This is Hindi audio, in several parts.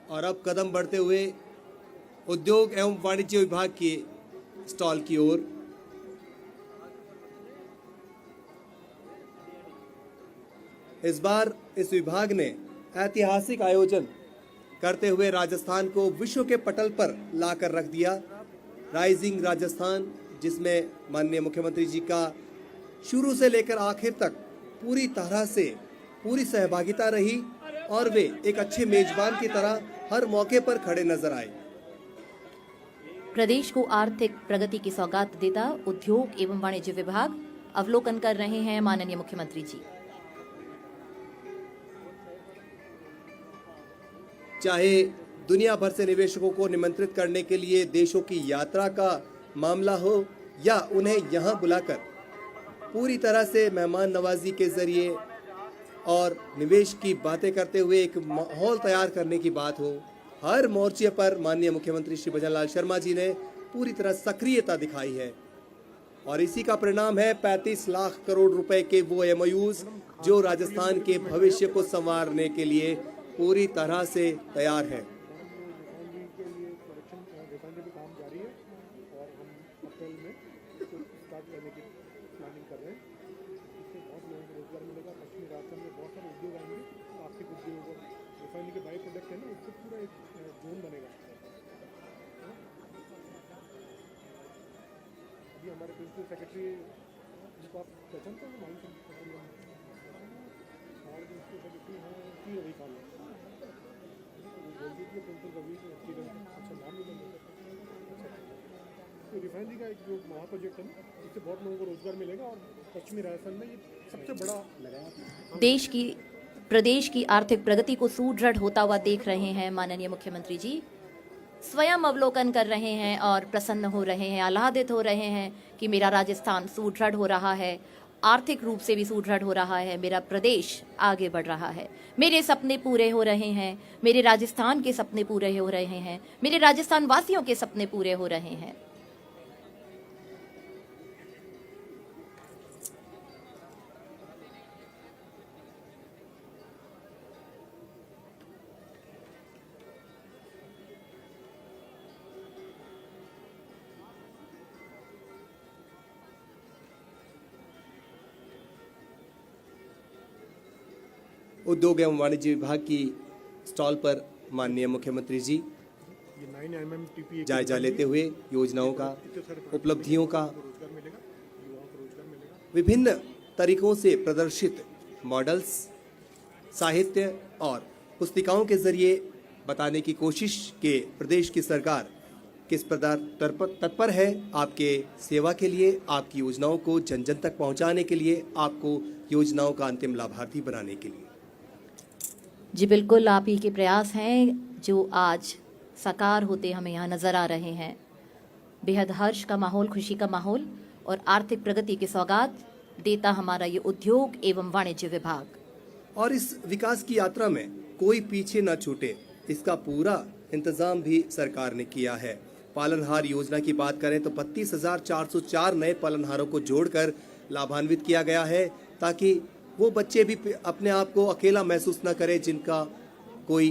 और अब कदम बढ़ते हुए उद्योग एवं वाणिज्य विभाग के स्टॉल की ओर। इस बार इस विभाग ने ऐतिहासिक आयोजन करते हुए राजस्थान को विश्व के पटल पर लाकर रख दिया। राइजिंग राजस्थान, जिसमें माननीय मुख्यमंत्री जी का शुरू से लेकर आखिर तक पूरी तरह से पूरी सहभागिता रही और वे एक अच्छे मेजबान की तरह हर मौके पर खड़े नजर आए। प्रदेश को आर्थिक प्रगति की सौगात देता उद्योग एवं वाणिज्य विभाग अवलोकन कर रहे हैं माननीय मुख्यमंत्री जी। चाहे दुनिया भर से निवेशकों को निमंत्रित करने के लिए देशों की यात्रा का मामला हो या उन्हें यहां बुलाकर पूरी तरह से मेहमान नवाजी के जरिए और निवेश की बातें करते हुए एक माहौल तैयार करने की बात हो, हर मोर्चे पर माननीय मुख्यमंत्री श्री भजनलाल शर्मा जी ने पूरी तरह सक्रियता दिखाई है। और इसी का परिणाम है 35 लाख करोड़ रुपए के वो एमओयूज जो राजस्थान के भविष्य को संवारने के लिए पूरी तरह से तैयार है। हमारे प्रिंसिपल सेक्रेटरी जिनको आप पहचानते हैं, हमारे प्रिंसिपल सेक्रेटरी हैं की रवि खान, बोल दीजिए प्रिंसिपल रवि अच्छा नाम नहीं तो रिफाइनरी का एक जो महा प्रोजेक्ट है ना, इससे बहुत लोगों को रोजगार मिलेगा और पश्चिमी राजस्थान में ये सबसे बड़ा लगाया। प्रदेश की आर्थिक प्रगति को सुदृढ़ होता हुआ देख रहे हैं माननीय मुख्यमंत्री जी। स्वयं अवलोकन कर रहे हैं और प्रसन्न हो रहे हैं, आह्लादित हो रहे हैं कि मेरा राजस्थान सुदृढ़ हो रहा है, आर्थिक रूप से भी सुदृढ़ हो रहा है, मेरा प्रदेश आगे बढ़ रहा है, मेरे सपने पूरे हो रहे हैं, मेरे राजस्थान के सपने पूरे हो रहे हैं, मेरे राजस्थान वासियों के सपने पूरे हो रहे हैं। उद्योग एवं वाणिज्य विभाग की स्टॉल पर माननीय मुख्यमंत्री जी जायजा लेते हुए योजनाओं का, उपलब्धियों का, विभिन्न तरीकों से प्रदर्शित मॉडल्स, साहित्य और पुस्तिकाओं के जरिए बताने की कोशिश के प्रदेश की सरकार किस प्रकार तत्पर है आपके सेवा के लिए, आपकी योजनाओं को जन जन तक पहुंचाने के लिए, आपको योजनाओं का अंतिम लाभार्थी बनाने के लिए। जी बिल्कुल, आप ही के प्रयास हैं जो आज साकार होते हमें यहाँ नज़र आ रहे हैं। बेहद हर्ष का माहौल, खुशी का माहौल और आर्थिक प्रगति की सौगात देता हमारा ये उद्योग एवं वाणिज्य विभाग। और इस विकास की यात्रा में कोई पीछे न छूटे, इसका पूरा इंतजाम भी सरकार ने किया है। पालनहार योजना की बात करें तो 32,404 नए पालनहारों को जोड़कर लाभान्वित किया गया है, ताकि वो बच्चे भी अपने आप को अकेला महसूस न करें जिनका कोई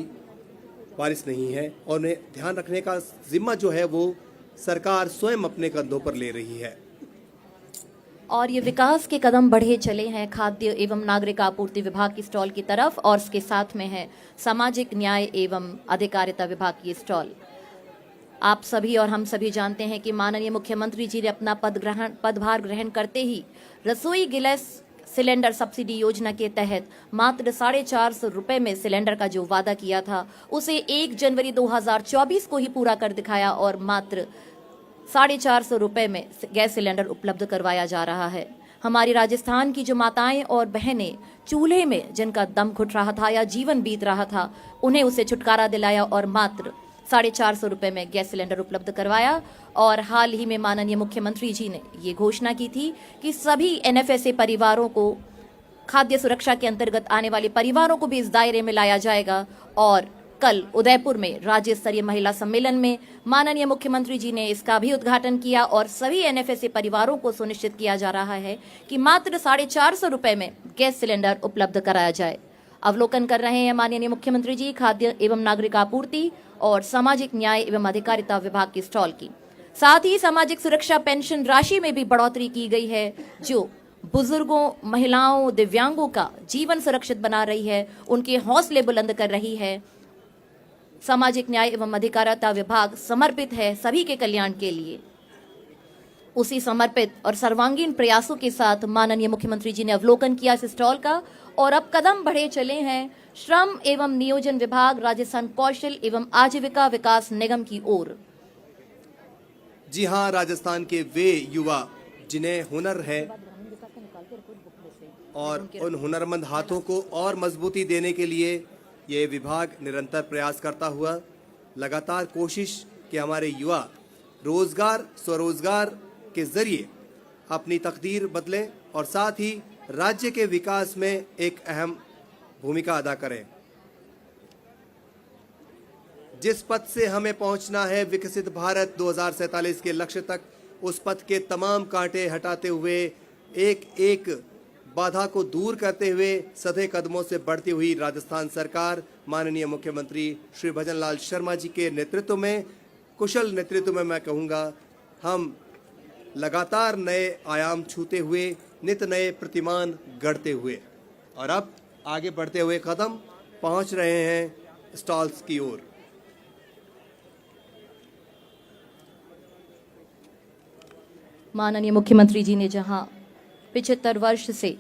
वारिस नहीं है, और उन्हें ध्यान रखने का जिम्मा जो है वो सरकार स्वयं अपने कंधों पर ले रही है। और ये विकास के कदम बढ़े चले हैं खाद्य एवं नागरिक आपूर्ति विभाग की स्टॉल की तरफ, और इसके साथ में है सामाजिक न्याय एवं अधिकारिता विभाग की स्टॉल। आप सभी और हम सभी जानते हैं कि माननीय मुख्यमंत्री जी ने अपना पदभार ग्रहण करते ही रसोई गैस सिलेंडर सब्सिडी योजना के तहत मात्र 450 रुपए में सिलेंडर का जो वादा किया था उसे 1 जनवरी 2024 को ही पूरा कर दिखाया और मात्र 450 रुपए में गैस सिलेंडर उपलब्ध करवाया जा रहा है। हमारी राजस्थान की जो माताएं और बहनें चूल्हे में जिनका दम घुट रहा था या जीवन बीत रहा था, उन्हें उसे छुटकारा दिलाया और मात्र 450 रुपए में गैस सिलेंडर उपलब्ध करवाया। और हाल ही में माननीय मुख्यमंत्री जी ने ये घोषणा की थी कि सभी एनएफएसए परिवारों को, खाद्य सुरक्षा के अंतर्गत आने वाले परिवारों को भी इस दायरे में लाया जाएगा। और कल उदयपुर में राज्य स्तरीय महिला सम्मेलन में माननीय मुख्यमंत्री जी ने इसका भी उद्घाटन किया और सभी एनएफएसए परिवारों को सुनिश्चित किया जा रहा है कि मात्र 450 रुपए में गैस सिलेंडर उपलब्ध कराया जाए। अवलोकन कर रहे हैं माननीय मुख्यमंत्री जी खाद्य एवं नागरिक आपूर्ति और सामाजिक न्याय एवं अधिकारिता विभाग की स्टॉल की। साथ ही सामाजिक सुरक्षा पेंशन राशि में भी बढ़ोतरी की गई है, जो बुजुर्गों, महिलाओं, दिव्यांगों का जीवन सुरक्षित बना रही है, उनके हौसले बुलंद कर रही है। सामाजिक न्याय एवं अधिकारिता विभाग समर्पित है सभी के कल्याण के लिए। उसी समर्पित और सर्वांगीण प्रयासों के साथ माननीय मुख्यमंत्री जी ने अवलोकन किया इस स्टॉल का और अब कदम बढ़े चले हैं श्रम एवं नियोजन विभाग, राजस्थान कौशल एवं आजीविका विकास निगम की ओर। जी हाँ, राजस्थान के वे युवा जिन्हें हुनर है और उन हुनरमंद हाथों को और मजबूती देने के लिए ये विभाग निरंतर प्रयास करता हुआ लगातार कोशिश कि हमारे युवा रोजगार, स्वरोजगार के जरिए अपनी तकदीर बदलें और साथ ही राज्य के विकास में एक अहम भूमिका अदा करें। जिस पथ से हमें पहुंचना है विकसित भारत 2047 के लक्ष्य तक, उस पथ के तमाम कांटे हटाते हुए एक एक बाधा को दूर करते हुए सधे कदमों से बढ़ती हुई राजस्थान सरकार माननीय मुख्यमंत्री श्री भजन लाल शर्मा जी के नेतृत्व में, कुशल नेतृत्व में मैं कहूँगा, हम लगातार नए आयाम छूते हुए, नित नए प्रतिमान गढ़ते हुए और अब आगे बढ़ते हुए कदम पहुंच रहे हैं स्टॉल्स की ओर। माननीय मुख्यमंत्री जी ने जहां 75 वर्ष से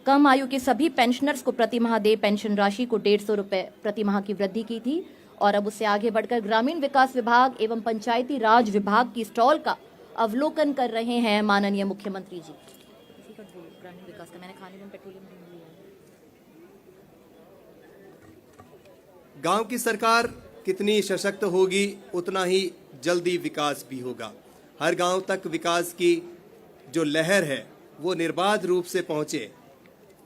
कम आयु के सभी पेंशनर्स को प्रति माह देय पेंशन राशि को 150 रुपए प्रति माह की वृद्धि की थी और अब उससे आगे बढ़कर ग्रामीण विकास विभाग एवं पंचायती राज विभाग की स्टॉल का अवलोकन कर रहे हैं माननीय मुख्यमंत्री जी। ग्रामीण विकास का मैंने खाने में पेट्रोलियम गांव की सरकार कितनी सशक्त होगी उतना ही जल्दी विकास भी होगा। हर गांव तक विकास की जो लहर है वो निर्बाध रूप से पहुंचे।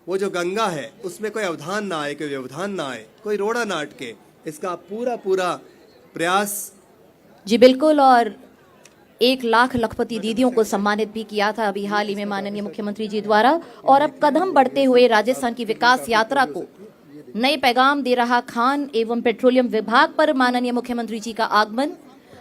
वो जो गंगा है उसमें कोई अवधान ना आए, कोई व्यवधान ना आए, कोई रोड़ा ना अटके, इसका पूरा पूरा प्रयास। जी बिल्कुल, और 1 लाख लखपति दीदियों को सम्मानित भी किया था अभी हाल ही में माननीय मुख्यमंत्री जी द्वारा। और अब कदम बढ़ते हुए राजस्थान की विकास यात्रा को नए पैगाम दे रहा खान एवं पेट्रोलियम विभाग पर माननीय मुख्यमंत्री जी का आगमन।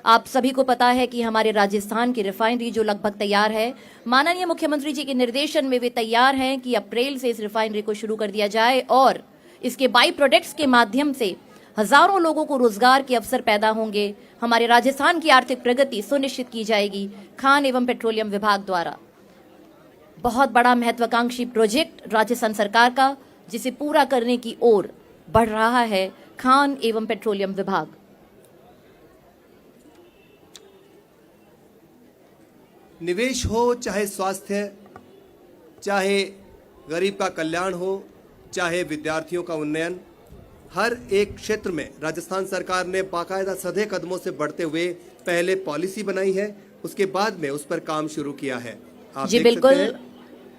आप सभी को पता है कि हमारे राजस्थान की रिफाइनरी जो लगभग तैयार है, माननीय मुख्यमंत्री जी के निर्देशन में वे तैयार हैं कि अप्रैल से इस रिफाइनरी को शुरू कर दिया जाए और इसके बाई प्रोडक्ट्स के माध्यम से हजारों लोगों को रोजगार के अवसर पैदा होंगे। हमारे राजस्थान की आर्थिक प्रगति सुनिश्चित की जाएगी खान एवं पेट्रोलियम विभाग द्वारा। बहुत बड़ा महत्वाकांक्षी प्रोजेक्ट राजस्थान सरकार का, जिसे पूरा करने की ओर बढ़ रहा है खान एवं पेट्रोलियम विभाग। निवेश हो, चाहे स्वास्थ्य, चाहे गरीब का कल्याण हो, चाहे विद्यार्थियों का उन्नयन, हर एक क्षेत्र में राजस्थान सरकार ने बाकायदा सधे कदमों से बढ़ते हुए पहले पॉलिसी बनाई है, उसके बाद में उस पर काम शुरू किया है। आप जी देख बिल्कुल, सकते हैं,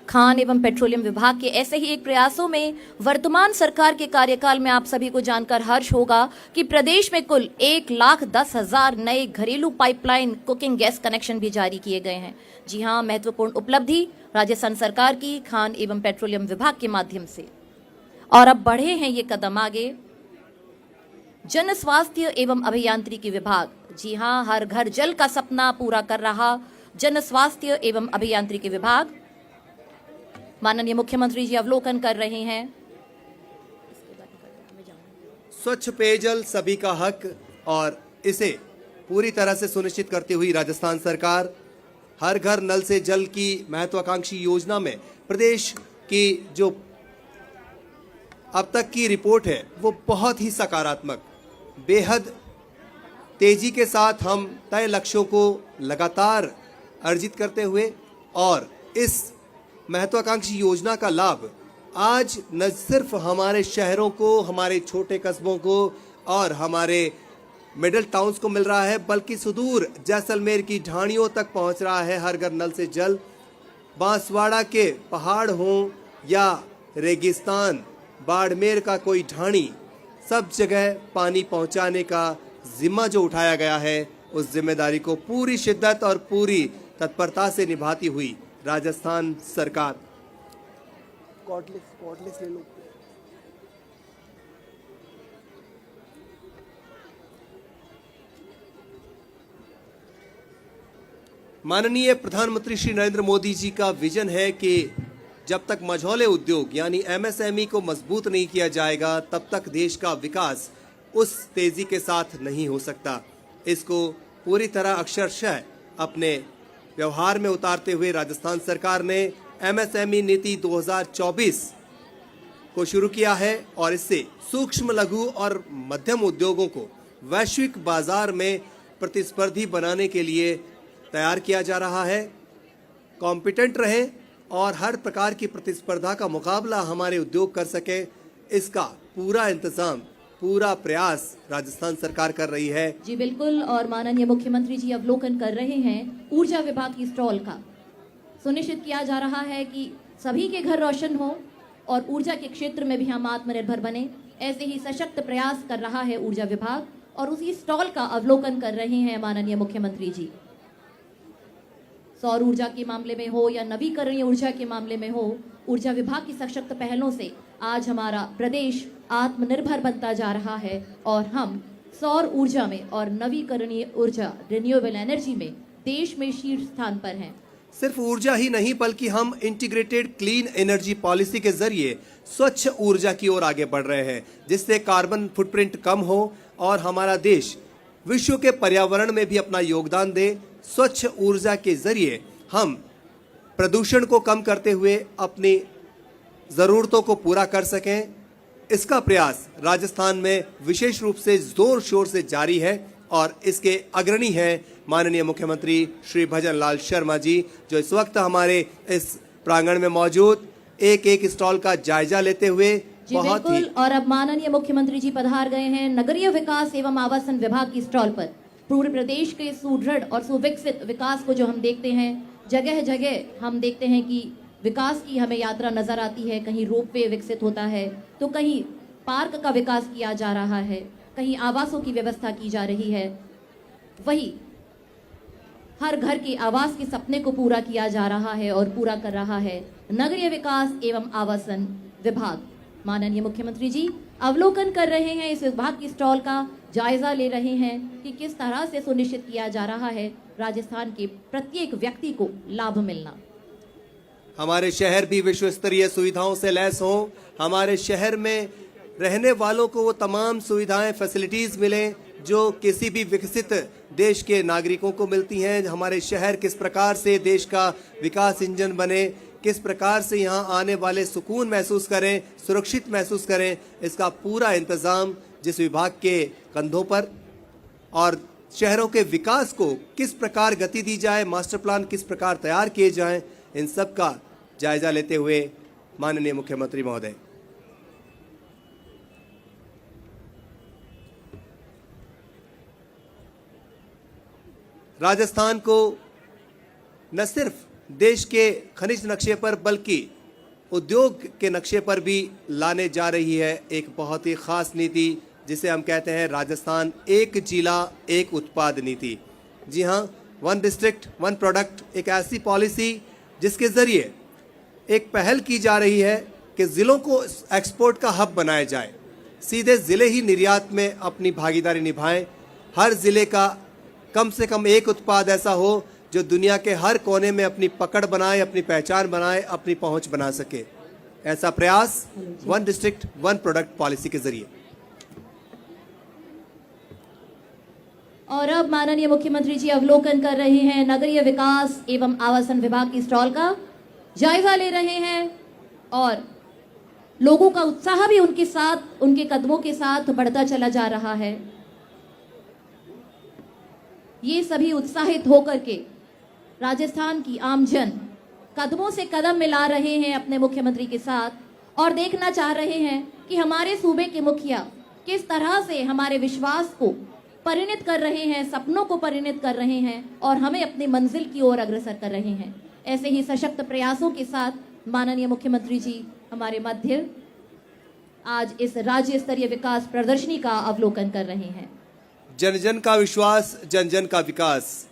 खान एवं पेट्रोलियम विभाग के ऐसे ही एक प्रयासों में वर्तमान सरकार के कार्यकाल में आप सभी को जानकर हर्ष होगा कि प्रदेश में कुल 1,10,000 नए घरेलू पाइपलाइन कुकिंग गैस कनेक्शन भी जारी किए गए हैं। जी हाँ, महत्वपूर्ण उपलब्धि राजस्थान सरकार की खान एवं पेट्रोलियम विभाग के माध्यम से। और अब बढ़े हैं ये कदम आगे जन स्वास्थ्य एवं अभियांत्रिकी विभाग। जी हाँ, हर घर जल का सपना पूरा कर रहा जन स्वास्थ्य एवं अभियांत्रिकी विभाग। माननीय मुख्यमंत्री जी अवलोकन कर रहे हैं। स्वच्छ पेयजल सभी का हक और इसे पूरी तरह से सुनिश्चित करती हुई राजस्थान सरकार हर घर नल से जल की महत्वाकांक्षी योजना में प्रदेश की जो अब तक की रिपोर्ट है वो बहुत ही सकारात्मक, बेहद तेजी के साथ हम तय लक्ष्यों को लगातार अर्जित करते हुए और इस महत्वाकांक्षी योजना का लाभ आज न सिर्फ हमारे शहरों को, हमारे छोटे कस्बों को और हमारे मिडिल टाउन्स को मिल रहा है, बल्कि सुदूर जैसलमेर की ढाणियों तक पहुंच रहा है हर घर नल से जल। बांसवाड़ा के पहाड़ हों या रेगिस्तान, बाड़मेर का कोई ढाणी, सब जगह पानी पहुंचाने का जिम्मा जो उठाया गया है, उस जिम्मेदारी को पूरी शिद्दत और पूरी तत्परता से निभाती हुई राजस्थान सरकार। कॉर्डलेस ले लो। माननीय प्रधानमंत्री श्री नरेंद्र मोदी जी का विजन है कि जब तक मझौले उद्योग यानी एमएसएमई को मजबूत नहीं किया जाएगा तब तक देश का विकास उस तेजी के साथ नहीं हो सकता। इसको पूरी तरह अक्षरशः अपने व्यवहार में उतारते हुए राजस्थान सरकार ने एमएसएमई नीति 2024 को शुरू किया है और इससे सूक्ष्म लघु और मध्यम उद्योगों को वैश्विक बाजार में प्रतिस्पर्धी बनाने के लिए तैयार किया जा रहा है। कॉम्पिटेंट रहे और हर प्रकार की प्रतिस्पर्धा का मुकाबला हमारे उद्योग कर सके, इसका पूरा इंतजाम, पूरा प्रयास राजस्थान सरकार कर रही है। जी बिल्कुल। और माननीय मुख्यमंत्री जी अवलोकन कर रहे हैं ऊर्जा विभाग की स्टॉल का। सुनिश्चित किया जा रहा है कि सभी के घर रोशन हो और ऊर्जा के क्षेत्र में भी हम आत्मनिर्भर बने। ऐसे ही सशक्त प्रयास कर रहा है ऊर्जा विभाग और उसी स्टॉल का अवलोकन कर रहे हैं माननीय मुख्यमंत्री जी। सौर ऊर्जा के मामले में हो या नवीकरणीय ऊर्जा के मामले में हो, ऊर्जा विभाग की सशक्त पहलों से आज हमारा प्रदेश आत्मनिर्भर बनता जा रहा है और हम सौर ऊर्जा में और नवीकरणीय ऊर्जा रिन्यूएबल एनर्जी में देश में शीर्ष स्थान पर हैं। सिर्फ ऊर्जा ही नहीं बल्कि हम इंटीग्रेटेड क्लीन एनर्जी पॉलिसी के जरिए स्वच्छ ऊर्जा की ओर आगे बढ़ रहे हैं, जिससे कार्बन फुटप्रिंट कम हो और हमारा देश विश्व के पर्यावरण में भी अपना योगदान दे। स्वच्छ ऊर्जा के जरिए हम प्रदूषण को कम करते हुए अपनी जरूरतों को पूरा कर सकें, इसका प्रयास राजस्थान में विशेष रूप से जोर शोर से जारी है और इसके अग्रणी हैं माननीय मुख्यमंत्री श्री भजन लाल शर्मा जी, जो इस वक्त हमारे इस प्रांगण में मौजूद एक एक स्टॉल का जायजा लेते हुए बहुत ही। और अब माननीय मुख्यमंत्री जी पधार गए हैं नगरीय विकास एवं आवासन विभाग की स्टॉल पर। पूरे प्रदेश के सुदृढ़ और सुविकसित विकास को जो हम देखते हैं, जगह जगह हम देखते हैं कि विकास की हमें यात्रा नजर आती है। कहीं रोपवे विकसित होता है तो कहीं पार्क का विकास किया जा रहा है, कहीं आवासों की व्यवस्था की जा रही है, वही हर घर के आवास के सपने को पूरा किया जा रहा है और पूरा कर रहा है नगरीय विकास एवं आवासन विभाग। माननीय मुख्यमंत्री जी अवलोकन कर रहे हैं इस विभाग की स्टॉल का, जायजा ले रहे हैं कि किस तरह से सुनिश्चित किया जा रहा है राजस्थान के प्रत्येक व्यक्ति को लाभ मिलना। हमारे शहर भी विश्व स्तरीय सुविधाओं से लैस हों, हमारे शहर में रहने वालों को वो तमाम सुविधाएं, फैसिलिटीज मिलें जो किसी भी विकसित देश के नागरिकों को मिलती हैं। हमारे शहर किस प्रकार से देश का विकास इंजन बने, किस प्रकार से यहाँ आने वाले सुकून महसूस करें, सुरक्षित महसूस करें, इसका पूरा इंतजाम जिस विभाग के कंधों पर, और शहरों के विकास को किस प्रकार गति दी जाए, मास्टर प्लान किस प्रकार तैयार किए जाएं, इन सब का जायजा लेते हुए माननीय मुख्यमंत्री महोदय। राजस्थान को न सिर्फ देश के खनिज नक्शे पर बल्कि उद्योग के नक्शे पर भी लाने जा रही है एक बहुत ही खास नीति, जिसे हम कहते हैं राजस्थान एक जिला एक उत्पाद नीति। जी हाँ, वन डिस्ट्रिक्ट वन प्रोडक्ट, एक ऐसी पॉलिसी जिसके जरिए एक पहल की जा रही है कि ज़िलों को एक्सपोर्ट का हब बनाया जाए, सीधे ज़िले ही निर्यात में अपनी भागीदारी निभाएं। हर ज़िले का कम से कम एक उत्पाद ऐसा हो जो दुनिया के हर कोने में अपनी पकड़ बनाए, अपनी पहचान बनाए, अपनी पहुंच बना सके। ऐसा प्रयास one district one product policy के जरिए। और अब माननीय मुख्यमंत्री जी अवलोकन कर रहे हैं नगरीय विकास एवं आवासन विभाग की स्टॉल का, जायजा ले रहे हैं और लोगों का उत्साह भी उनके साथ, उनके कदमों के साथ बढ़ता चला जा रहा है। ये सभी उत्साहित होकर के राजस्थान की आमजन कदमों से कदम मिला रहे हैं अपने मुख्यमंत्री के साथ और देखना चाह रहे हैं कि हमारे सूबे के मुखिया किस तरह से हमारे विश्वास को परिणत कर रहे हैं, सपनों को परिणत कर रहे हैं और हमें अपनी मंजिल की ओर अग्रसर कर रहे हैं। ऐसे ही सशक्त प्रयासों के साथ माननीय मुख्यमंत्री जी हमारे मध्य आज इस राज्य स्तरीय विकास प्रदर्शनी का अवलोकन कर रहे हैं। जन जन का विश्वास, जन जन का विकास,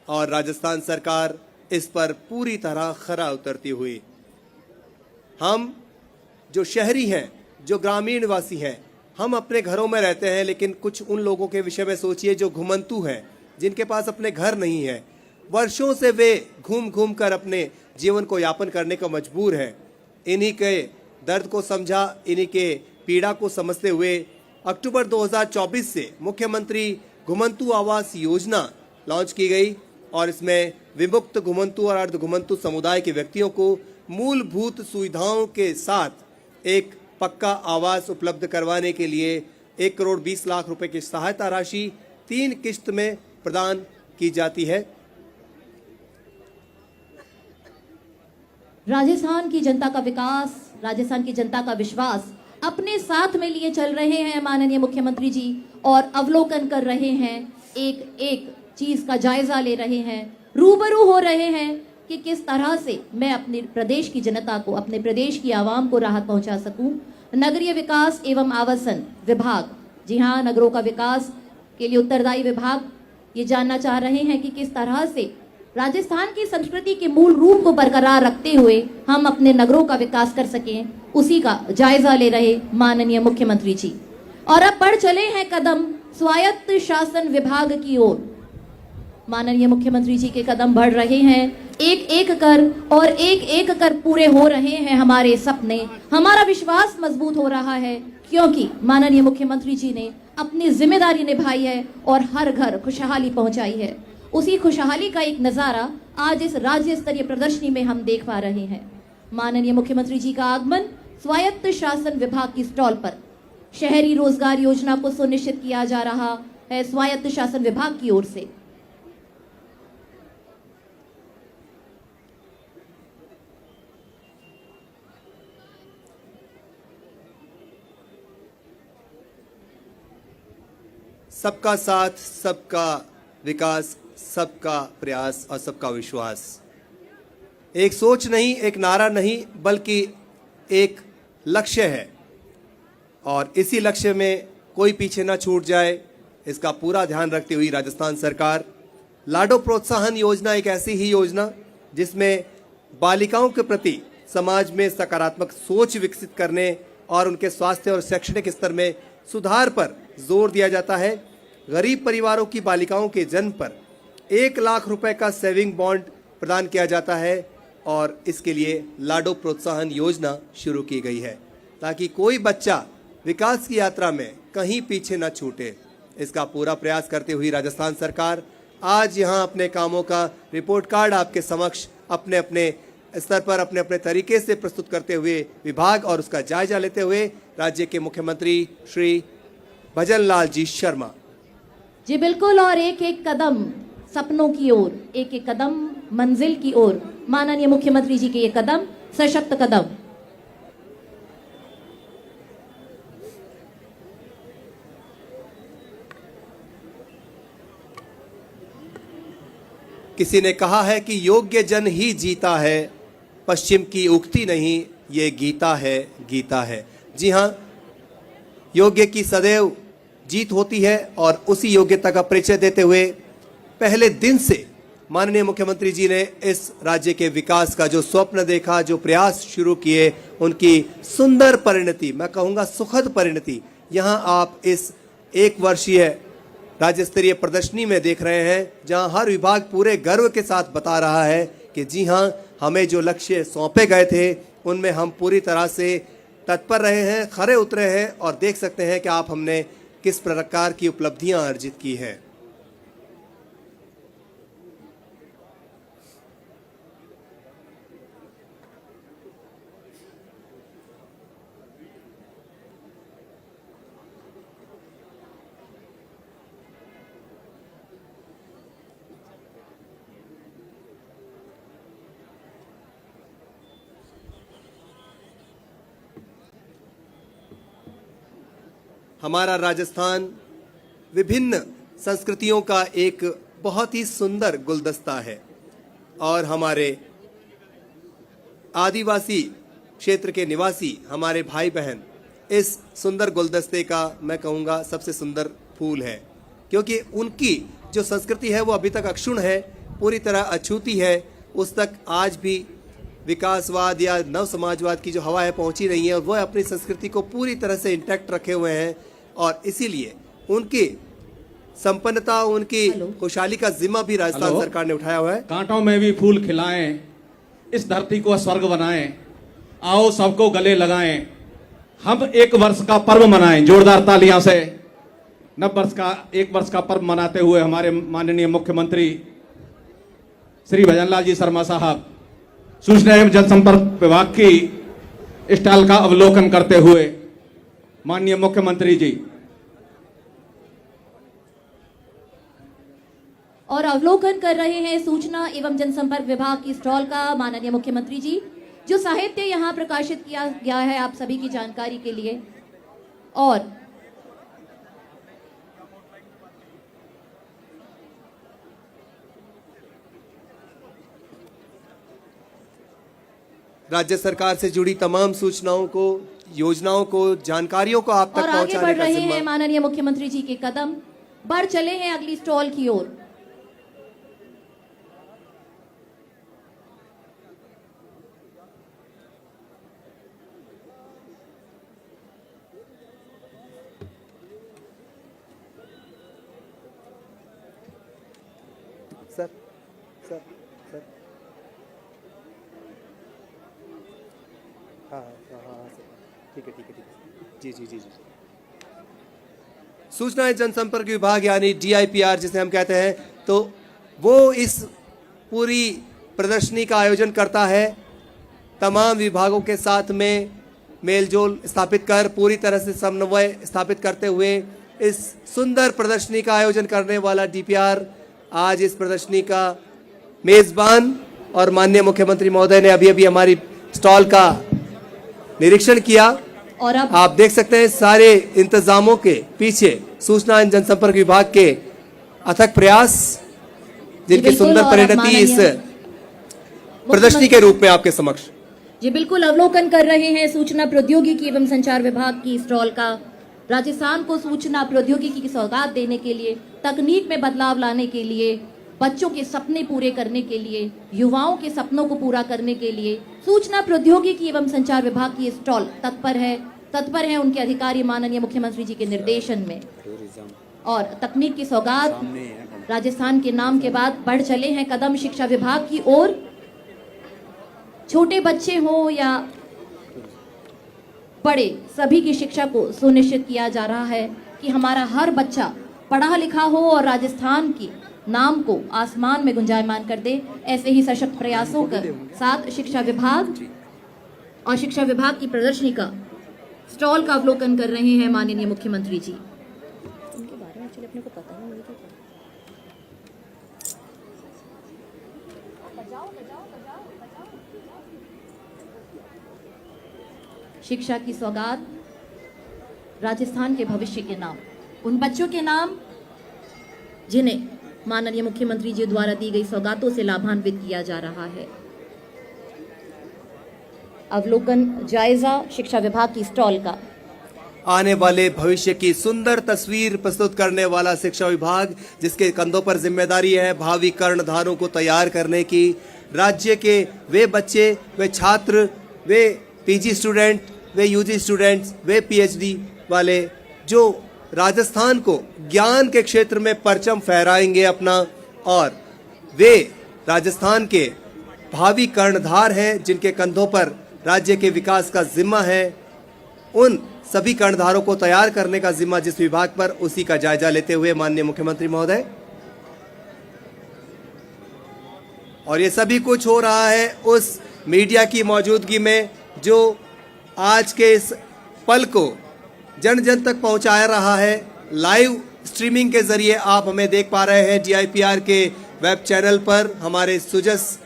और राजस्थान सरकार इस पर पूरी तरह खरा उतरती हुई। हम जो शहरी हैं, जो ग्रामीण वासी हैं, हम अपने घरों में रहते हैं, लेकिन कुछ उन लोगों के विषय में सोचिए जो घुमंतु हैं, जिनके पास अपने घर नहीं है, वर्षों से वे घूम घूम कर अपने जीवन को यापन करने को मजबूर हैं। इन्हीं के दर्द को समझा, इन्हीं के पीड़ा को समझते हुए अक्टूबर 2024 से मुख्यमंत्री घुमंतु आवास योजना लॉन्च की गई और इसमें विमुक्त घुमंतु और अर्ध घुमंतु समुदाय के व्यक्तियों को मूलभूत सुविधाओं के साथ एक पक्का आवास उपलब्ध करवाने के लिए 1 करोड़ 20 लाख रुपए की सहायता राशि 3 किस्त में प्रदान की जाती है। राजस्थान की जनता का विकास, राजस्थान की जनता का विश्वास अपने साथ में लिए चल रहे हैं माननीय मुख्यमंत्री जी और अवलोकन कर रहे हैं, एक एक चीज का जायजा ले रहे हैं, रूबरू हो रहे हैं कि किस तरह से मैं अपने प्रदेश की जनता को, अपने प्रदेश की आवाम को राहत पहुंचा सकूं। नगरीय विकास एवं आवासन विभाग, जी हाँ, नगरों का विकास के लिए उत्तरदायी विभाग ये जानना चाह रहे हैं कि किस तरह से राजस्थान की संस्कृति के मूल रूप को बरकरार रखते हुए हम अपने नगरों का विकास कर सकें, उसी का जायजा ले रहे माननीय मुख्यमंत्री जी। और अब बढ़ चले हैं कदम स्वायत्त शासन विभाग की ओर। माननीय मुख्यमंत्री जी के कदम बढ़ रहे हैं, एक एक कर पूरे हो रहे हैं हमारे सपने। हमारा विश्वास मजबूत हो रहा है क्योंकि माननीय मुख्यमंत्री जी ने अपनी जिम्मेदारी निभाई है और हर घर खुशहाली पहुंचाई है। उसी खुशहाली का एक नजारा आज इस राज्य स्तरीय प्रदर्शनी में हम देख पा रहे हैं। माननीय मुख्यमंत्री जी का आगमन स्वायत्त शासन विभाग की स्टॉल पर शहरी रोजगार योजना को सुनिश्चित किया जा रहा है स्वायत्त शासन विभाग की ओर से। सबका साथ, सबका विकास, सबका प्रयास और सबका विश्वास एक सोच नहीं, एक नारा नहीं, बल्कि एक लक्ष्य है और इसी लक्ष्य में कोई पीछे ना छूट जाए, इसका पूरा ध्यान रखती हुई राजस्थान सरकार लाडो प्रोत्साहन योजना एक ऐसी ही योजना जिसमें बालिकाओं के प्रति समाज में सकारात्मक सोच विकसित करने और उनके स्वास्थ्य और शैक्षणिक स्तर में सुधार पर जोर दिया जाता है। गरीब परिवारों की बालिकाओं के जन्म पर 1 लाख रुपए का सेविंग बॉन्ड प्रदान किया जाता है और इसके लिए लाडो प्रोत्साहन योजना शुरू की गई है ताकि कोई बच्चा विकास की यात्रा में कहीं पीछे न छूटे। इसका पूरा प्रयास करते हुए राजस्थान सरकार आज यहाँ अपने कामों का रिपोर्ट कार्ड आपके समक्ष अपने अपने स्तर पर अपने अपने तरीके से प्रस्तुत करते हुए विभाग और उसका जायजा लेते हुए राज्य के मुख्यमंत्री श्री भजन लाल जी शर्मा जी बिल्कुल, और एक एक कदम सपनों की ओर, एक एक कदम मंजिल की ओर, माननीय मुख्यमंत्री जी के ये कदम सशक्त कदम। किसी ने कहा है कि योग्य जन ही जीता है, पश्चिम की उक्ति नहीं, ये गीता है, गीता है। जी हाँ, योग्य की सदैव जीत होती है और उसी योग्यता का परिचय देते हुए पहले दिन से माननीय मुख्यमंत्री जी ने इस राज्य के विकास का जो स्वप्न देखा, जो प्रयास शुरू किए, उनकी सुंदर परिणति, मैं कहूँगा सुखद परिणति, यहाँ आप इस 1 वर्षीय राज्य स्तरीय प्रदर्शनी में देख रहे हैं, जहाँ हर विभाग पूरे गर्व के साथ बता रहा है कि जी हाँ, हमें जो लक्ष्य सौंपे गए थे उनमें हम पूरी तरह से तत्पर रहे हैं, खरे उतरे हैं और देख सकते हैं कि आप हमने किस प्रकार की उपलब्धियां अर्जित की हैं। हमारा राजस्थान विभिन्न संस्कृतियों का एक बहुत ही सुंदर गुलदस्ता है और हमारे आदिवासी क्षेत्र के निवासी हमारे भाई बहन इस सुंदर गुलदस्ते का मैं कहूँगा सबसे सुंदर फूल है, क्योंकि उनकी जो संस्कृति है वो अभी तक अक्षुण्ण है, पूरी तरह अछूती है। उस तक आज भी विकासवाद या नव समाजवाद की जो हवा है पहुंची रही है और वह अपनी संस्कृति को पूरी तरह से इंटैक्ट रखे हुए हैं और इसीलिए उनकी संपन्नता, उनकी खुशहाली का जिम्मा भी राजस्थान हेलो। सरकार ने उठाया हुआ है। कांटों में भी फूल खिलाएं, इस धरती को स्वर्ग बनाएं, आओ सबको गले लगाएं, हम एक वर्ष का पर्व मनाएं। जोरदार तालियां से एक वर्ष का पर्व मनाते हुए हमारे माननीय मुख्यमंत्री श्री भजनलाल जी शर्मा साहब सूचना एवं जनसंपर्क विभाग की स्टॉल का अवलोकन करते हुए माननीय मुख्यमंत्री जी। और अवलोकन कर रहे हैं सूचना एवं जनसंपर्क विभाग की स्टॉल का माननीय मुख्यमंत्री जी। जो साहित्य यहाँ प्रकाशित किया गया है आप सभी की जानकारी के लिए, और राज्य सरकार से जुड़ी तमाम सूचनाओं को, योजनाओं को, जानकारियों को आप तक और आगे पहुंचाने बढ़ का रहे जिम्मा। हैं माननीय मुख्यमंत्री जी के कदम, बढ़ चले हैं अगली स्टॉल की ओर। सर सर सर हाँ हाँ हाँ सर, ठीक है ठीक है ठीक है, जी जी जी जी। सूचना एवं जनसंपर्क विभाग यानी DIPR जिसे हम कहते हैं, तो वो इस पूरी प्रदर्शनी का आयोजन करता है। तमाम विभागों के साथ में मेलजोल स्थापित कर, पूरी तरह से समन्वय स्थापित करते हुए इस सुंदर प्रदर्शनी का आयोजन करने वाला DPR आज इस प्रदर्शनी का मेजबान, और माननीय मुख्यमंत्री महोदय ने अभी अभी हमारी स्टॉल का निरीक्षण किया। और अब आप देख सकते हैं सारे इंतजामों के पीछे सूचना एवं जनसंपर्क विभाग के अथक प्रयास, जिनकी बिल्कुल, सुंदर और परिणति माननीय इस प्रदर्शनी के रूप में आपके समक्ष। जी बिल्कुल अवलोकन कर रहे हैं सूचना प्रौद्योगिकी एवं संचार विभाग की स्टॉल का। राजस्थान को सूचना प्रौद्योगिकी की सौगात देने के लिए, तकनीक में बदलाव लाने के लिए, बच्चों के सपने पूरे करने के लिए, युवाओं के सपनों को पूरा करने के लिए सूचना प्रौद्योगिकी एवं संचार विभाग की स्टॉल तत्पर है उनके अधिकारी माननीय मुख्यमंत्री जी के निर्देशन में। और तकनीक की सौगात राजस्थान के नाम के बाद बढ़ चले हैं कदम शिक्षा विभाग की ओर। छोटे बच्चे हो या बड़े, सभी की शिक्षा को सुनिश्चित किया जा रहा है कि हमारा हर बच्चा पढ़ा लिखा हो और राजस्थान की नाम को आसमान में गुंजायमान कर दे। ऐसे ही सशक्त प्रयासों के साथ शिक्षा विभाग और शिक्षा विभाग की प्रदर्शनी का स्टॉल का अवलोकन कर रहे हैं माननीय मुख्यमंत्री जी। उनके बारे में एक्चुअली अपने को पता नहीं है। शिक्षा की सौगात, राजस्थान के भविष्य के नाम, उन बच्चों के नाम जिन्हें माननीय मुख्यमंत्री जी द्वारा दी गई सौगातों से लाभान्वित किया जा रहा है। अवलोकन जायजा शिक्षा विभाग की स्टॉल का। आने वाले भविष्य की सुंदर तस्वीर प्रस्तुत करने वाला शिक्षा विभाग, जिसके कंधों पर जिम्मेदारी है भावी कर्णधारों को तैयार करने की। राज्य के वे बच्चे, वे छात्र, वे PG स्टूडेंट, वे UG स्टूडेंट्स, वे PhD वाले जो राजस्थान को ज्ञान के क्षेत्र में परचम फहराएंगे अपना, और वे राजस्थान के भावी कर्णधार हैं जिनके कंधों पर राज्य के विकास का जिम्मा है। उन सभी कर्णधारों को तैयार करने का जिम्मा जिस विभाग पर, उसी का जायजा लेते हुए माननीय मुख्यमंत्री महोदय, और ये सभी कुछ हो रहा है उस मीडिया की मौजूदगी में जो आज के इस पल को जन जन तक पहुंचा रहा है। लाइव स्ट्रीमिंग के जरिए आप हमें देख पा रहे हैं DIPR के वेब चैनल पर, हमारे सुजस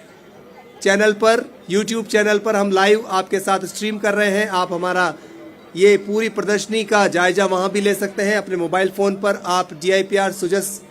चैनल पर, YouTube चैनल पर हम लाइव आपके साथ स्ट्रीम कर रहे हैं। आप हमारा ये पूरी प्रदर्शनी का जायजा वहां भी ले सकते हैं अपने मोबाइल फोन पर। आप DIPR सुजस,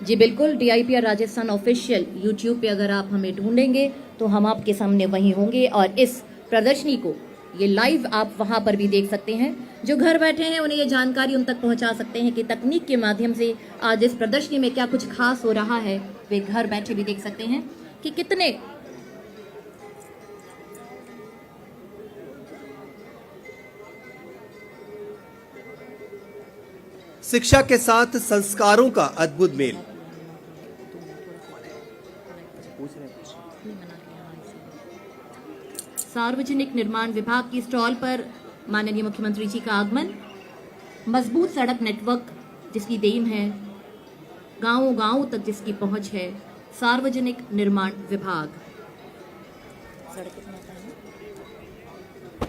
जी बिल्कुल, DIPR राजस्थान ऑफिशियल YouTube पे अगर आप हमें ढूंढेंगे तो हम आपके सामने वहीं होंगे, और इस प्रदर्शनी को ये लाइव आप वहां पर भी देख सकते हैं। जो घर बैठे हैं उन्हें ये जानकारी उन तक पहुंचा सकते हैं कि तकनीक के माध्यम से आज इस प्रदर्शनी में क्या कुछ खास हो रहा है। वे घर बैठे भी देख सकते हैं कि कितने शिक्षा के साथ संस्कारों का अद्भुत मेल। सार्वजनिक निर्माण विभाग की स्टॉल पर माननीय मुख्यमंत्री जी का आगमन। मजबूत सड़क नेटवर्क जिसकी देन है, गांवों गांवों तक जिसकी पहुंच है, सार्वजनिक निर्माण विभाग।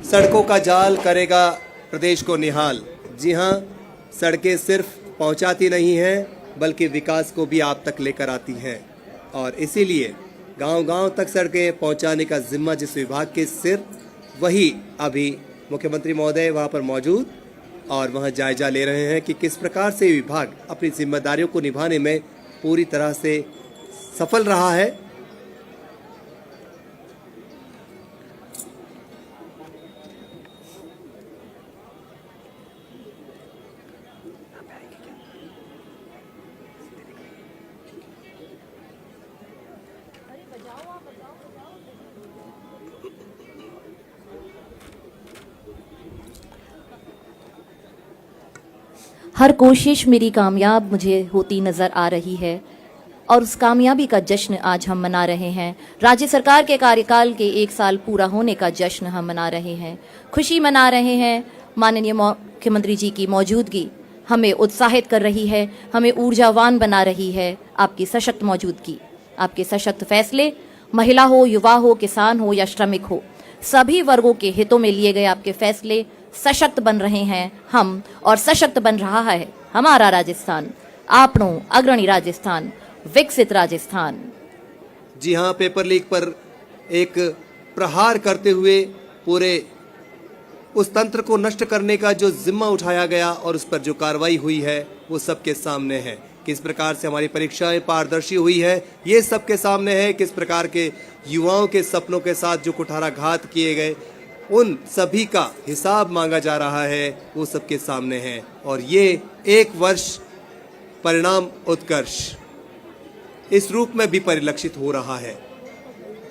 सड़कों का जाल करेगा प्रदेश को निहाल। जी हाँ, सड़कें सिर्फ पहुंचाती नहीं हैं बल्कि विकास को भी आप तक लेकर आती हैं, और इसीलिए गांव-गांव तक सड़कें पहुंचाने का जिम्मा जिस विभाग के सिर, वही अभी मुख्यमंत्री महोदय वहां पर मौजूद और वहां जायजा ले रहे हैं कि किस प्रकार से विभाग अपनी जिम्मेदारियों को निभाने में पूरी तरह से सफल रहा है। हर कोशिश मेरी कामयाब मुझे होती नज़र आ रही है और उस कामयाबी का जश्न आज हम मना रहे हैं। राज्य सरकार के कार्यकाल के 1 साल पूरा होने का जश्न हम मना रहे हैं, खुशी मना रहे हैं। माननीय मुख्यमंत्री जी की मौजूदगी हमें उत्साहित कर रही है, हमें ऊर्जावान बना रही है। आपकी सशक्त मौजूदगी, आपके सशक्त फैसले, महिला हो, युवा हो, किसान हो या श्रमिक हो, सभी वर्गों के हितों में लिए गए आपके फैसले सशक्त बन रहे हैं हम, और सशक्त बन रहा है हमारा राजस्थान, आपनों अग्रणी राजस्थान, विकसित राजस्थान। जी हाँ, पेपर लीक पर एक प्रहार करते हुए पूरे उस तंत्र को नष्ट करने का जो जिम्मा उठाया गया और उस पर जो कार्रवाई हुई है वो सबके सामने है। किस प्रकार से हमारी परीक्षाएं पारदर्शी हुई है ये सबके सामने है। किस प्रकार के युवाओं के सपनों के साथ जो कुठाराघात किए गए उन सभी का हिसाब मांगा जा रहा है, वो सबके सामने है। और ये 1 वर्ष परिणाम उत्कर्ष इस रूप में भी परिलक्षित हो रहा है।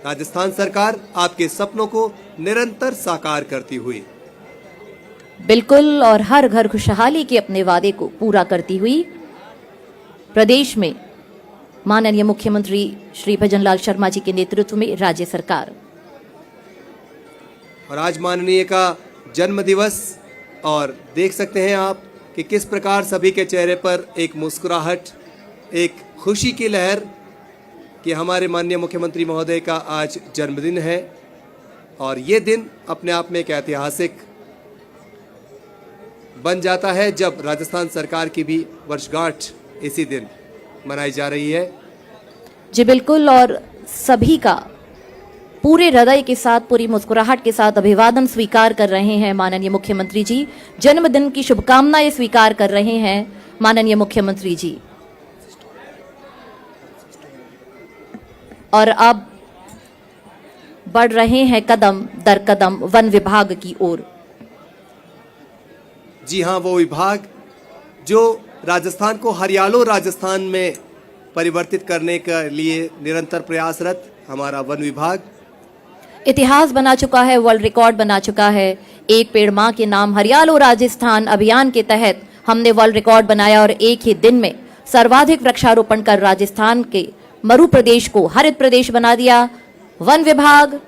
राजस्थान सरकार आपके सपनों को निरंतर साकार करती हुई, बिल्कुल, और हर घर खुशहाली के अपने वादे को पूरा करती हुई प्रदेश में माननीय मुख्यमंत्री श्री भजनलाल शर्मा जी के नेतृत्व में राज्य सरकार। और आज माननीय का जन्म दिवस, और देख सकते हैं आप कि किस प्रकार सभी के चेहरे पर एक मुस्कुराहट, एक खुशी की लहर कि हमारे माननीय मुख्यमंत्री महोदय का आज जन्मदिन है। और ये दिन अपने आप में एक ऐतिहासिक बन जाता है जब राजस्थान सरकार की भी वर्षगांठ इसी दिन मनाई जा रही है। जी बिल्कुल, और सभी का पूरे हृदय के साथ, पूरी मुस्कुराहट के साथ अभिवादन स्वीकार कर रहे हैं माननीय मुख्यमंत्री जी। जन्मदिन की शुभकामनाएं स्वीकार कर रहे हैं माननीय मुख्यमंत्री जी। और अब बढ़ रहे हैं कदम दर कदम वन विभाग की ओर। जी हाँ, वो विभाग जो राजस्थान को हरियालो राजस्थान में परिवर्तित करने के लिए निरंतर प्रयासरत हमारा वन विभाग इतिहास बना चुका है, वर्ल्ड रिकॉर्ड बना चुका है। एक पेड़ मां के नाम हरियालो राजस्थान अभियान के तहत हमने वर्ल्ड रिकॉर्ड बनाया और एक ही दिन में सर्वाधिक वृक्षारोपण कर राजस्थान के मरु प्रदेश को हरित प्रदेश बना दिया। वन विभाग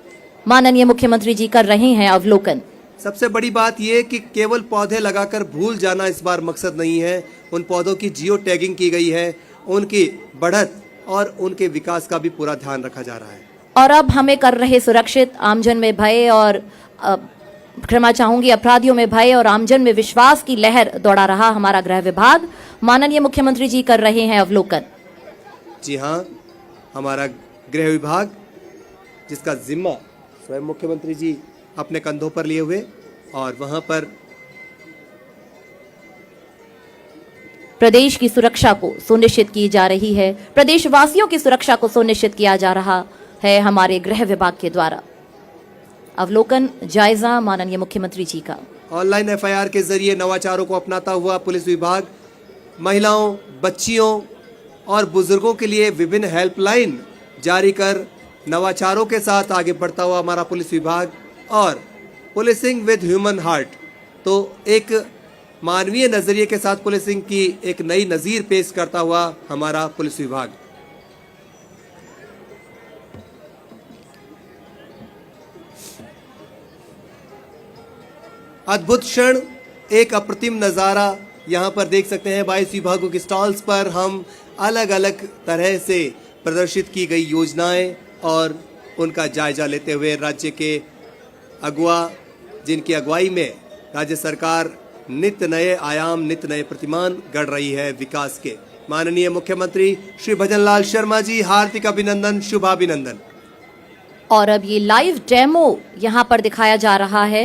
माननीय मुख्यमंत्री जी कर रहे हैं अवलोकन। सबसे बड़ी बात यह कि केवल पौधे लगाकर भूल जाना इस बार मकसद नहीं है। उन पौधों की जियो टैगिंग की गई है, उनकी बढ़त और उनके विकास का भी पूरा ध्यान रखा जा रहा है। और अब हमें कर रहे सुरक्षित, आमजन में भय और क्षमा चाहूंगी अपराधियों में भय और आमजन में विश्वास की लहर दौड़ा रहा हमारा गृह विभाग। माननीय मुख्यमंत्री जी कर रहे हैं अवलोकन। जी हाँ, हमारा गृह विभाग जिसका जिम्मा स्वयं मुख्यमंत्री जी अपने कंधों पर लिए हुए, और वहां पर प्रदेश की सुरक्षा को सुनिश्चित की जा रही है, प्रदेशवासियों की सुरक्षा को सुनिश्चित किया जा रहा है हमारे गृह विभाग के द्वारा। अवलोकन, जायजा माननीय मुख्यमंत्री जी का। ऑनलाइन एफआईआर के जरिए नवाचारों को अपनाता हुआ पुलिस विभाग महिलाओं, बच्चियों और बुजुर्गों के लिए विभिन्न हेल्पलाइन जारी कर नवाचारों के साथ आगे बढ़ता हुआ हमारा पुलिस विभाग, और पुलिसिंग विद ह्यूमन हार्ट, तो एक मानवीय नजरिए के साथ पुलिसिंग की एक नई नजीर पेश करता हुआ हमारा पुलिस विभाग। अद्भुत क्षण, एक अप्रतिम नज़ारा यहाँ पर देख सकते हैं। 22 विभागों के स्टॉल्स पर हम अलग अलग तरह से प्रदर्शित की गई योजनाएं और उनका जायजा लेते हुए राज्य के अगुवा, जिनकी अगुवाई में राज्य सरकार नित्य नए आयाम, नित्य नए प्रतिमान गढ़ रही है विकास के। माननीय मुख्यमंत्री श्री भजनलाल शर्मा जी, हार्दिक अभिनंदन, शुभाभिनंदन। और अब ये लाइव डेमो यहाँ पर दिखाया जा रहा है।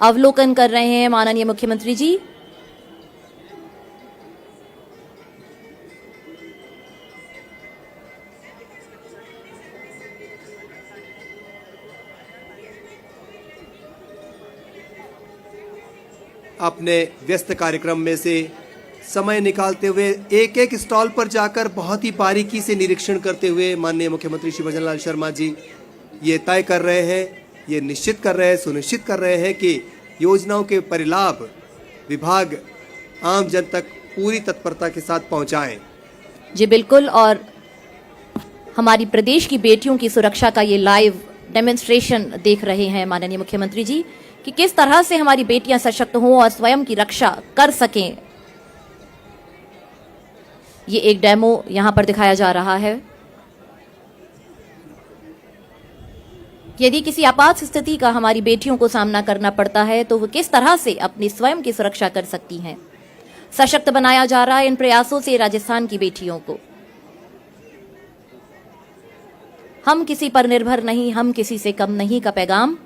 अवलोकन कर रहे हैं माननीय मुख्यमंत्री जी। अपने व्यस्त कार्यक्रम में से समय निकालते हुए एक एक स्टॉल पर जाकर बहुत ही बारीकी से निरीक्षण करते हुए माननीय मुख्यमंत्री श्री भजनलाल शर्मा जी ये तय कर रहे हैं, ये निश्चित कर रहे हैं, सुनिश्चित कर रहे हैं कि योजनाओं के परिलाभ विभाग आम जन तक पूरी तत्परता के साथ पहुंचाएं। जी बिल्कुल। और हमारी प्रदेश की बेटियों की सुरक्षा का ये लाइव डेमोन्स्ट्रेशन देख रहे हैं माननीय मुख्यमंत्री जी कि किस तरह से हमारी बेटियां सशक्त हों और स्वयं की रक्षा कर सकें। ये एक डेमो यहां पर दिखाया जा रहा है। यदि किसी आपात स्थिति का हमारी बेटियों को सामना करना पड़ता है तो वो किस तरह से अपनी स्वयं की सुरक्षा कर सकती हैं। सशक्त बनाया जा रहा है इन प्रयासों से राजस्थान की बेटियों को। हम किसी पर निर्भर नहीं, हम किसी से कम नहीं का पैगाम।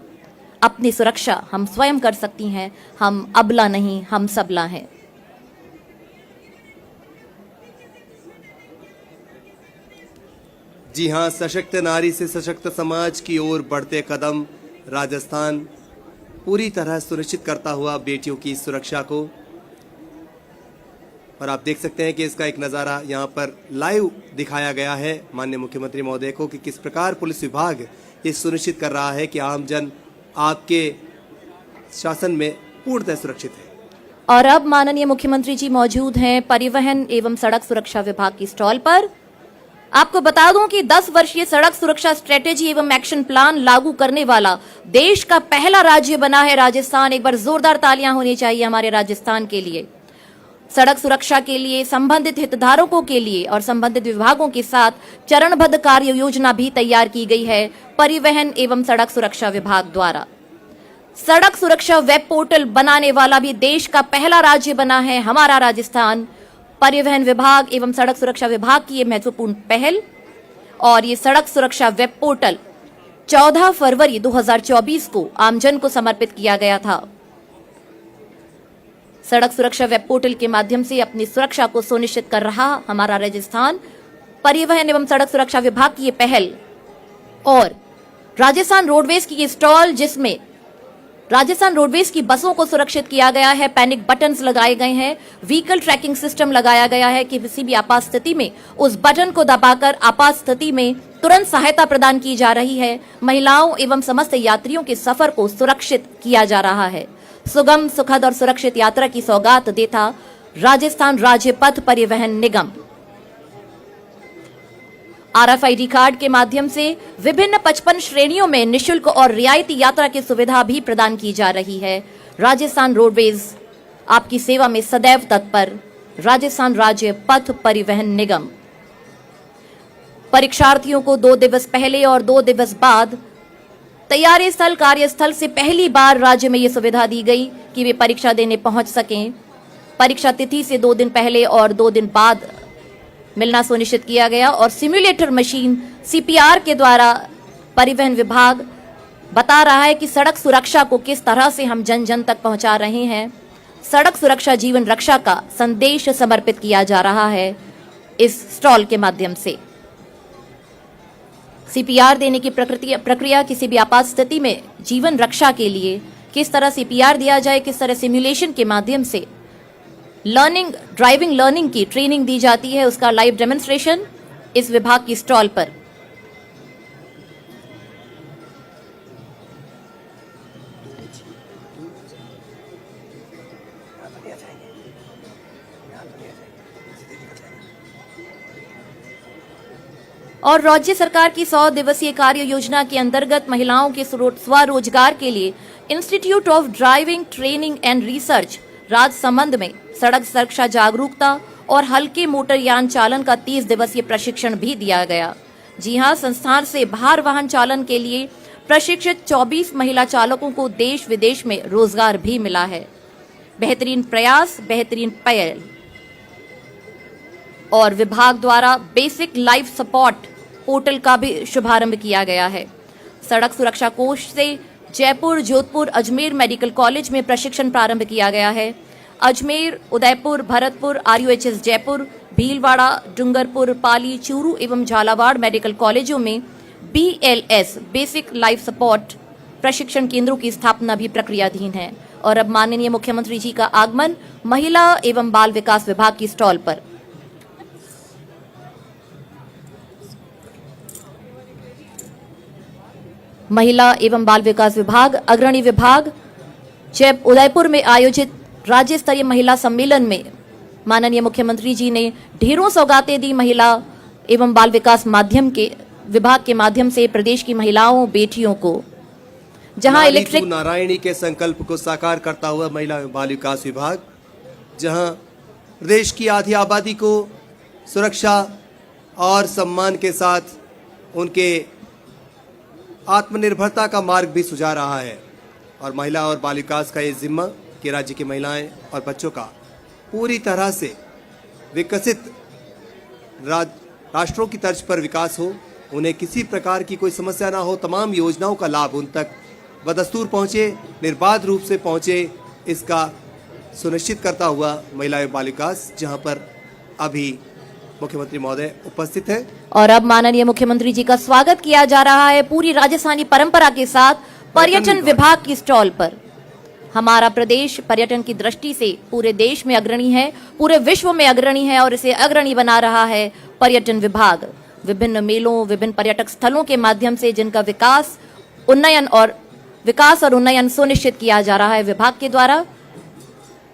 अपनी सुरक्षा हम स्वयं कर सकती हैं। हम अबला नहीं, हम सबला हैं। जी हाँ, सशक्त नारी से सशक्त समाज की ओर बढ़ते कदम। राजस्थान पूरी तरह सुनिश्चित करता हुआ बेटियों की सुरक्षा को। और आप देख सकते हैं कि इसका एक नज़ारा यहाँ पर लाइव दिखाया गया है माननीय मुख्यमंत्री महोदय को कि किस प्रकार पुलिस विभाग ये सुनिश्चित कर रहा है कि आम जन आपके शासन में पूर्णतः सुरक्षित है। और अब माननीय मुख्यमंत्री जी मौजूद हैं परिवहन एवं सड़क सुरक्षा विभाग की स्टॉल पर। आपको बता दूं कि 10 वर्षीय सड़क सुरक्षा स्ट्रेटेजी एवं एक्शन प्लान लागू करने वाला देश का पहला राज्य बना है राजस्थान। एक बार जोरदार तालियां होनी चाहिए हमारे राजस्थान के लिए। सड़क सुरक्षा के लिए संबंधित हितधारकों के लिए और संबंधित विभागों के साथ चरणबद्ध कार्य योजना भी तैयार की गई है परिवहन एवं सड़क सुरक्षा विभाग द्वारा। सड़क सुरक्षा वेब पोर्टल बनाने वाला भी देश का पहला राज्य बना है हमारा राजस्थान। परिवहन विभाग एवं सड़क सुरक्षा विभाग की ये महत्वपूर्ण पहल। और ये सड़क सुरक्षा वेब पोर्टल 14 फरवरी 2024 को आमजन को समर्पित किया गया था। सड़क सुरक्षा वेब पोर्टल के माध्यम से अपनी सुरक्षा को सुनिश्चित कर रहा हमारा राजस्थान। परिवहन एवं सड़क सुरक्षा विभाग की ये पहल और राजस्थान रोडवेज की ये स्टॉल, जिसमें राजस्थान रोडवेज की बसों को सुरक्षित किया गया है। पैनिक बटन्स लगाए गए हैं, व्हीकल ट्रैकिंग सिस्टम लगाया गया है कि किसी भी आपात स्थिति में उस बटन को दबाकर आपात स्थिति में तुरंत सहायता प्रदान की जा रही है। महिलाओं एवं समस्त यात्रियों के सफर को सुरक्षित किया जा रहा है। सुगम, सुखद और सुरक्षित यात्रा की सौगात देता राजस्थान राज्य पथ परिवहन निगम। RFID कार्ड के माध्यम से विभिन्न 55 श्रेणियों में निशुल्क और रियायती यात्रा की सुविधा भी प्रदान की जा रही है। राजस्थान रोडवेज आपकी सेवा में सदैव तत्पर। राजस्थान राज्य पथ परिवहन निगम परीक्षार्थियों को 2 दिवस पहले और 2 दिवस बाद तैयारी स्थल, कार्यस्थल से पहली बार राज्य में ये सुविधा दी गई कि वे परीक्षा देने पहुंच सकें। परीक्षा तिथि से 2 दिन पहले और 2 दिन बाद मिलना सुनिश्चित किया गया। और सिम्युलेटर मशीन CPR के द्वारा परिवहन विभाग बता रहा है कि सड़क सुरक्षा को किस तरह से हम जन जन तक पहुंचा रहे हैं। सड़क सुरक्षा जीवन रक्षा का संदेश समर्पित किया जा रहा है इस स्टॉल के माध्यम से। CPR देने की प्रक्रिया किसी भी आपात स्थिति में जीवन रक्षा के लिए किस तरह CPR दिया जाए, किस तरह सिमुलेशन के माध्यम से ड्राइविंग लर्निंग की ट्रेनिंग दी जाती है, उसका लाइव डेमोन्स्ट्रेशन इस विभाग की स्टॉल पर। और राज्य सरकार की 100 दिवसीय कार्य योजना के अंतर्गत महिलाओं के स्वरोजगार के लिए institute of driving training and research Rajsamand में सड़क सुरक्षा जागरूकता और हल्के मोटर यान चालन का 30 दिवसीय प्रशिक्षण भी दिया गया। जी हां, संस्थान से भार वाहन चालन के लिए प्रशिक्षित 24 महिला चालकों को देश विदेश में रोजगार भी मिला है। बेहतरीन प्रयास, बेहतरीन पहल। और विभाग द्वारा बेसिक लाइफ सपोर्ट पोर्टल का भी शुभारंभ किया गया है। सड़क सुरक्षा कोष से जयपुर, जोधपुर, अजमेर मेडिकल कॉलेज में प्रशिक्षण प्रारंभ किया गया है। अजमेर, उदयपुर, भरतपुर, RUHS जयपुर, भीलवाड़ा, डूंगरपुर, पाली, चूरू एवं झालावाड़ मेडिकल कॉलेजों में BLS बेसिक लाइफ सपोर्ट प्रशिक्षण केंद्रों की स्थापना भी प्रक्रियाधीन है। और अब माननीय मुख्यमंत्री जी का आगमन महिला एवं बाल विकास विभाग की स्टॉल पर। महिला एवं बाल विकास विभाग अग्रणी विभाग उदयपुर में आयोजित राज्य स्तरीय महिला सम्मेलन में माननीय मुख्यमंत्री जी ने ढेरों सौगातें दी। महिला एवं बाल विकास माध्यम के विभाग के माध्यम से प्रदेश की महिलाओं, बेटियों को, जहां इलेक्ट्रिक नारायणी के संकल्प को साकार करता हुआ महिला एवं बाल विकास विभाग, जहां प्रदेश की आधी आबादी को सुरक्षा और सम्मान के साथ उनके आत्मनिर्भरता का मार्ग भी सुझा रहा है। और महिला और बाल विकास का ये जिम्मा कि राज्य की महिलाएं और बच्चों का पूरी तरह से विकसित राष्ट्रों की तर्ज पर विकास हो, उन्हें किसी प्रकार की कोई समस्या ना हो, तमाम योजनाओं का लाभ उन तक बदस्तूर पहुँचे, निर्बाध रूप से पहुँचे, इसका सुनिश्चित करता हुआ महिला एवं बाल विकास, जहाँ पर अभी मुख्यमंत्री महोदय उपस्थित है। और अब माननीय मुख्यमंत्री जी का स्वागत किया जा रहा है पूरी राजस्थानी परंपरा के साथ पर्यटन विभाग की स्टॉल पर। हमारा प्रदेश पर्यटन की दृष्टि से पूरे देश में अग्रणी है, पूरे विश्व में अग्रणी है और इसे अग्रणी बना रहा है पर्यटन विभाग। विभिन्न मेलों, विभिन्न पर्यटक स्थलों के माध्यम से जिनका विकास और उन्नयन सुनिश्चित किया जा रहा है विभाग के द्वारा।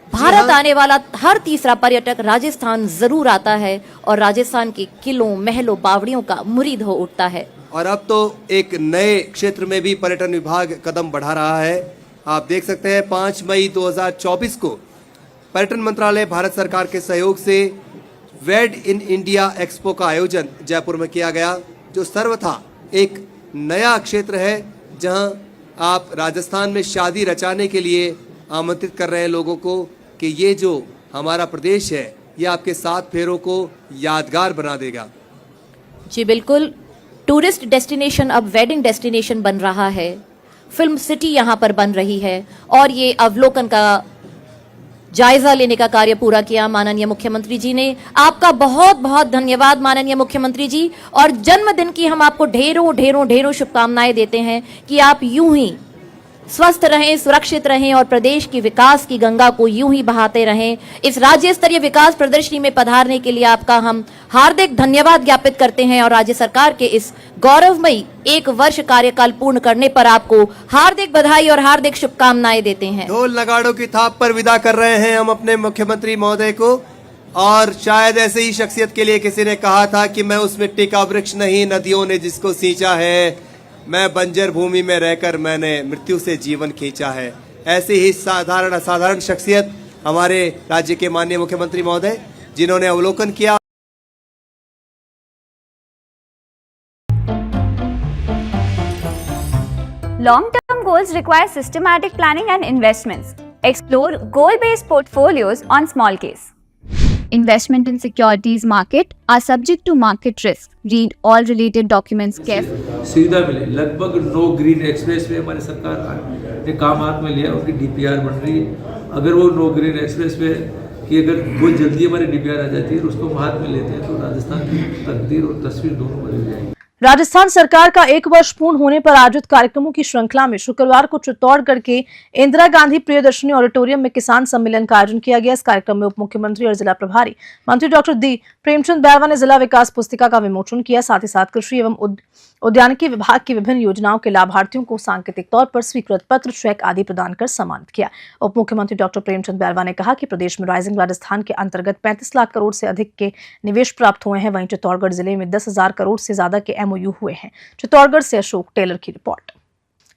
भारत आने वाला हर तीसरा पर्यटक राजस्थान जरूर आता है और राजस्थान के किलों, महलों, बावड़ियों का मुरीद हो उठता है। और अब तो एक नए क्षेत्र में भी पर्यटन विभाग कदम बढ़ा रहा है। आप देख सकते हैं 5 मई 2024 को पर्यटन मंत्रालय भारत सरकार के सहयोग से वेड इन इंडिया एक्सपो का आयोजन जयपुर में किया गया, जो सर्वथा एक नया क्षेत्र है, जहां आप राजस्थान में शादी रचाने के लिए आमंत्रित कर रहे हैं लोगों को कि ये जो हमारा प्रदेश है ये आपके 7 फेरों को यादगार बना देगा। जी बिल्कुल, टूरिस्ट डेस्टिनेशन अब वेडिंग डेस्टिनेशन बन रहा है। फिल्म सिटी यहाँ पर बन रही है और ये अवलोकन का जायजा लेने का कार्य पूरा किया माननीय मुख्यमंत्री जी ने। आपका बहुत बहुत धन्यवाद माननीय मुख्यमंत्री जी, और जन्मदिन की हम आपको ढेरों ढेरों ढेरों शुभकामनाएं देते हैं कि आप यूं ही स्वस्थ रहें, सुरक्षित रहें और प्रदेश की विकास की गंगा को यूं ही बहाते रहें। इस राज्य स्तरीय विकास प्रदर्शनी में पधारने के लिए आपका हम हार्दिक धन्यवाद ज्ञापित करते हैं और राज्य सरकार के इस गौरवमयी 1 वर्ष कार्यकाल पूर्ण करने पर आपको हार्दिक बधाई और हार्दिक शुभकामनाएं देते हैं। ढोल नगाड़ों की थाप पर विदा कर रहे हैं हम अपने मुख्यमंत्री महोदय को। और शायद ऐसे ही शख्सियत के लिए किसी ने कहा था कि मैं उस मिट्टी का वृक्ष नहीं, नदियों ने जिसको सींचा है, मैं बंजर भूमि में रहकर मैंने मृत्यु से जीवन खींचा है। ऐसी ही साधारण असाधारण शख्सियत हमारे राज्य के माननीय मुख्यमंत्री महोदय, जिन्होंने अवलोकन किया। Long-term goals require systematic planning and investments. Explore goal-based portfolios on small case. Investment in securities market are subject to market risk. Read all related documents carefully. सुविधा मिले। लगभग 9 ग्रीन एक्सप्रेस वे हमारी सरकार ने काम हाथ में लिया, उनकी DPR बन रही है। अगर वो 9 ग्रीन एक्सप्रेस वे की अगर बहुत जल्दी हमारी DPR आ जाती है और उसको हम हाथ में लेते हैं तो राजस्थान की तकदीर और तस्वीर दोनों बदल जाएगी। राजस्थान सरकार का 1 वर्ष पूर्ण होने पर आयोजित कार्यक्रमों की श्रृंखला में शुक्रवार को चित्तौड़गढ़ के इंदिरा गांधी प्रियदर्शनी ऑडिटोरियम में किसान सम्मेलन का आयोजन किया गया। इस कार्यक्रम में उप मुख्यमंत्री और जिला प्रभारी मंत्री डॉक्टर डी प्रेमचंद बैरवा ने जिला विकास पुस्तिका का विमोचन किया। साथ ही साथ कृषि एवं उद्यानिकी विभाग की विभिन्न योजनाओं के लाभार्थियों को सांकेतिक तौर पर स्वीकृत पत्र, चेक आदि प्रदान कर सम्मानित किया। उप मुख्यमंत्री डॉक्टर प्रेमचंद बैरवा ने कहा कि प्रदेश में राइजिंग राजस्थान के अंतर्गत 35 लाख करोड़ से अधिक के निवेश प्राप्त हुए हैं। वहीं चित्तौड़गढ़ जिले में 10,000 करोड़ से ज्यादा के MOU हुए हैं। चित्तौड़गढ़ से अशोक टेलर की रिपोर्ट।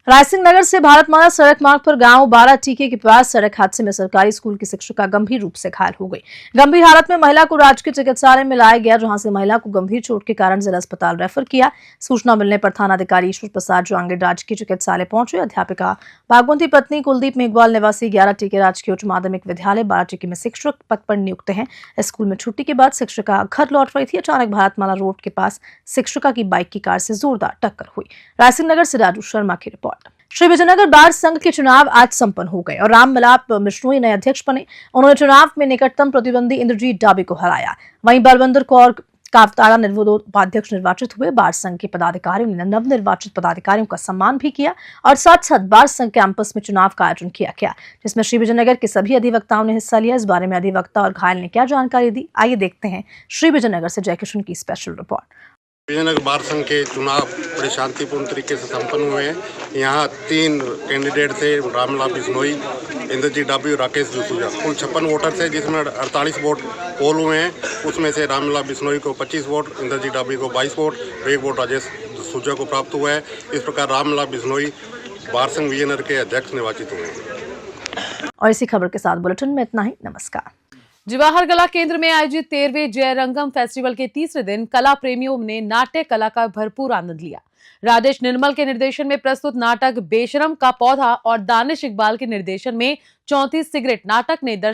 रायसिंह नगर से भारतमाला सड़क मार्ग पर गांव 12 टीके के पास सड़क हादसे में सरकारी स्कूल की शिक्षिका गंभीर रूप से घायल हो गई। गंभीर हालत में महिला को राजकीय चिकित्सालय में लाया गया, जहां से महिला को गंभीर चोट के कारण जिला अस्पताल रेफर किया। सूचना मिलने पर थानाधिकारी ईश्वर प्रसाद जोंगे राजकीय चिकित्सालय पहुंचे। अध्यापिका भागवंती पत्नी कुलदीप मेघवाल निवासी 11 टीके राजकीय उच्च माध्यमिक विद्यालय 12 टीके में शिक्षक पद पर नियुक्त हैं। स्कूल में छुट्टी के बाद शिक्षिका घर लौट रही थी। अचानक भारतमाला रोड के पास शिक्षिका की बाइक की कार से जोरदार टक्कर हुई। रायसिंह नगर से राजू शर्मा की रिपोर्ट। श्री विजयनगर बार संघ के चुनाव आज संपन्न हो गए और रामविलाप बिश्नोई नए अध्यक्ष बने। उन्होंने चुनाव में निकटतम प्रतिद्वंदी इंद्रजीत डाबी को हराया। वहीं बलविंदर कौर कावताड़ा निर्विरोध उपाध्यक्ष निर्वाचित हुए। बार संघ के पदाधिकारियों ने नवनिर्वाचित पदाधिकारियों का सम्मान भी किया और साथ साथ बार संघ कैंपस में चुनाव का आयोजन किया गया, जिसमें श्री विजयनगर के सभी अधिवक्ताओं ने हिस्सा लिया। इस बारे में अधिवक्ता और घायल ने क्या जानकारी दी, आइए देखते हैं श्री विजयनगर से जयकिशन की स्पेशल रिपोर्ट। विजयनगर बार संघ के चुनाव बड़े शांतिपूर्ण तरीके से संपन्न हुए हैं। यहाँ 3 कैंडिडेट थे, रामविलाप बिश्नोई, इंद्रजीत डाबी और राकेश जसूजा। कुल 56 वोटर थे, जिसमें 48 वोट पोल हुए हैं। उसमें से रामविलाप बिश्नोई को 25 वोट, इंद्रजीत डाबी को 22 वोट और 1 वोट राजेश जसूजा को प्राप्त हुआ है। इस प्रकार रामविलाप बिश्नोई बार संघ विजयनगर के अध्यक्ष निर्वाचित हुए हैं। और इसी खबर के साथ बुलेटिन में इतना ही। नमस्कार। जवाहर कला केंद्र में आयोजित 13वें जयरंगम फेस्टिवल के तीसरे दिन कला प्रेमियों ने नाट्य कला का भरपूर आनंद लिया। राजेश निर्मल के निर्देशन में प्रस्तुत नाटक बेशरम का पौधा और दानिश इकबाल के निर्देशन में 34 सिगरेट नाटक ने दर्शकों